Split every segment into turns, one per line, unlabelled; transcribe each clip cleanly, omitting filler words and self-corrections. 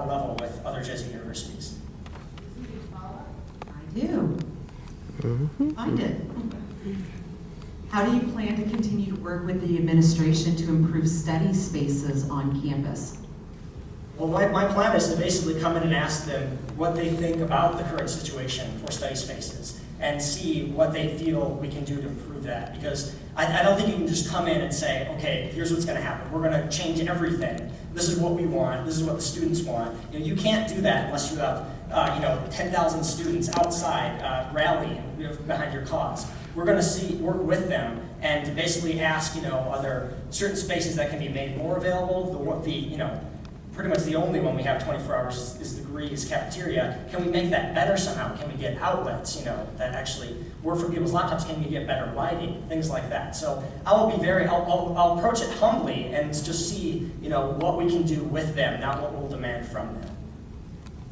a level with other Jesuit universities.
I do. Find it. How do you plan to continue to work with the administration to improve study spaces on campus?
Well, my plan is to basically come in and ask them what they think about the current situation for study spaces and see what they feel we can do to improve that. Because I don't think you can just come in and say, okay, here's what's going to happen. We're going to change everything. This is what we want. This is what the students want. You can't do that unless you have 10,000 students outside rallying behind your cause. We're going to work with them and basically ask, are there certain spaces that can be made more available? Pretty much the only one we have 24 hours is the Grease cafeteria. Can we make that better somehow? Can we get outlets, that actually work for people's laptops? Can we get better lighting? Things like that. So I'll approach it humbly and just see, what we can do with them, not what we'll demand from them.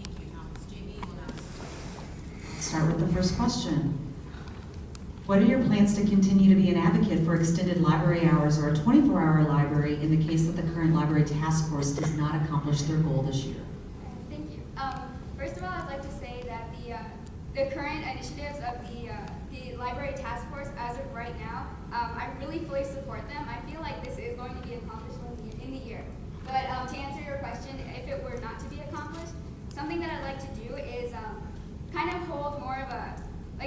Thank you, Thomas. Jamie will now.
Start with the first question. What are your plans to continue to be an advocate for extended library hours or a 24-hour library in the case that the current library task force does not accomplish their goal this year?
Thank you. First of all, I'd like to say that the current initiatives of the library task force, as of right now, I really fully support them. I feel like this is going to be accomplished in the year. But to answer your question, if it were not to be accomplished, something that I'd like to do is kind of hold more of a,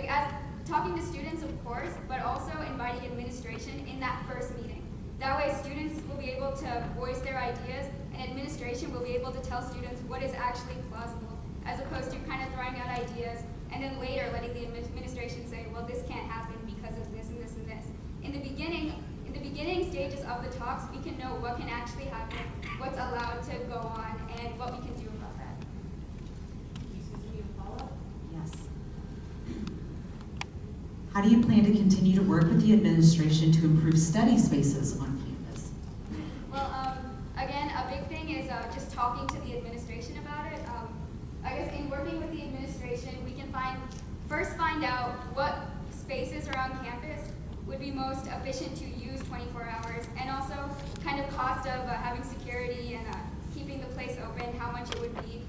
as talking to students, of course, but also inviting administration in that first meeting. That way students will be able to voice their ideas and administration will be able to tell students what is actually plausible, as opposed to kind of throwing out ideas and then later letting the administration say, well, this can't happen because of this and this and this. In the beginning stages of the talks, we can know what can actually happen, what's allowed to go on, and what we can do about that.
Yes. How do you plan to continue to work with the administration to improve study spaces on campus?
Well, again, a big thing is just talking to the administration about it. I guess in working with the administration, we can first find out what spaces around campus would be most efficient to use 24 hours, and also kind of cost of having security and keeping the place open, how much it would be.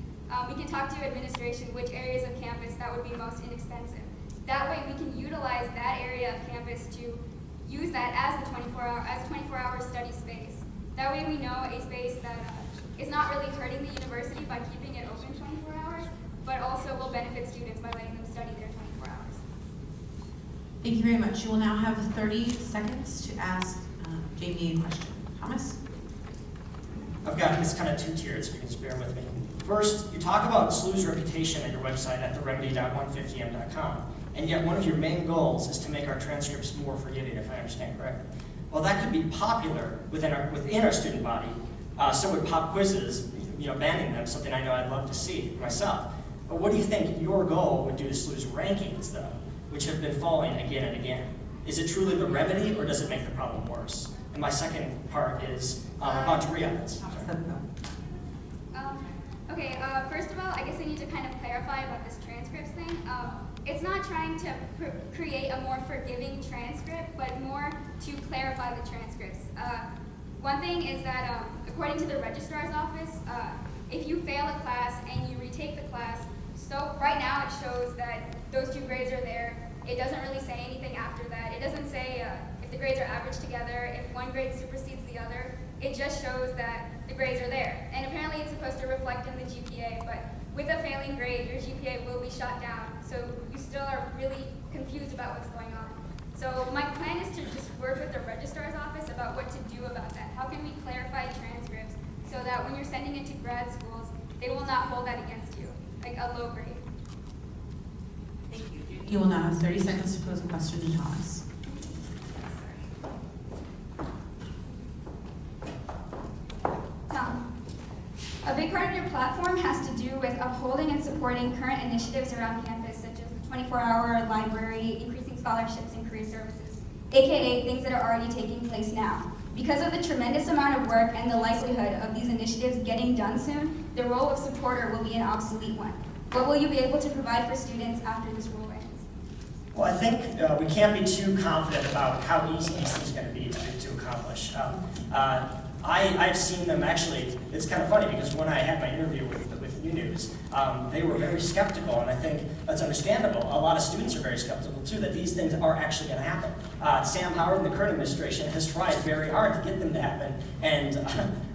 We can talk to administration which areas of campus that would be most inexpensive. That way we can utilize that area of campus to use that as a 24-hour study space. That way we know a space that is not really hurting the university by keeping it open 24 hours, but also will benefit students by letting them study there 24 hours.
Thank you very much. You will now have 30 seconds to ask Jamie a question. Thomas?
I've got this kind of two-tiered, so you can just bear with me. First, you talk about SLU's reputation at your website at theremedy.150m.com, and yet one of your main goals is to make our transcripts more forgiving, if I understand correctly. Well, that could be popular within our student body. So would pop quizzes, banning them, something I know I'd love to see myself. But what do you think your goal would do to SLU's rankings, though, which have been falling again and again? Is it truly the remedy, or does it make the problem worse? And my second part is about degree audits.
Okay, first of all, I guess I need to kind of clarify about this transcripts thing. It's not trying to create a more forgiving transcript, but more to clarify the transcripts. One thing is that, according to the registrar's office, if you fail a class and you retake the class, so right now it shows that those two grades are there. It doesn't really say anything after that. It doesn't say if the grades are averaged together, if one grade supersedes the other. It just shows that the grades are there. And apparently it's supposed to reflect in the GPA, but with a failing grade, your GPA will be shot down. So you still are really confused about what's going on. So my plan is to just work with the registrar's office about what to do about that. How can we clarify transcripts so that when you're sending it to grad schools, they will not hold that against you, like a low grade.
Thank you. You will now have 30 seconds to pose a question to Thomas.
A big part of your platform has to do with upholding and supporting current initiatives around campus, such as the 24-hour library, increasing scholarships and career services, aka things that are already taking place now. Because of the tremendous amount of work and the likelihood of these initiatives getting done soon, the role of supporter will be an obsolete one. What will you be able to provide for students after this role ends?
Well, I think we can't be too confident about how easy these things are going to be to accomplish. I've seen them actually. It's kind of funny because when I had my interview with new news, they were very skeptical, and I think that's understandable. A lot of students are very skeptical too that these things are actually going to happen. Sam Howard and the current administration has tried very hard to get them to happen, and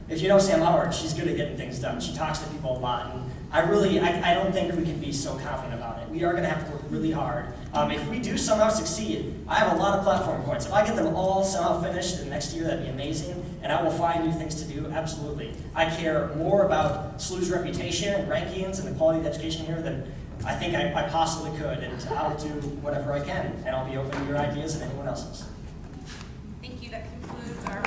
if you know Sam Howard, she's good at getting things done. She talks to people a lot, and I don't think we can be so confident about it. We are going to have to work really hard. If we do somehow succeed, I have a lot of platform points. If I get them all somehow finished in next year, that'd be amazing, and I will find new things to do, absolutely. I care more about SLU's reputation and rankings and the quality of education here than I think I possibly could, and I'll do whatever I can, and I'll be open to your ideas and anyone else's.
Thank you. That concludes our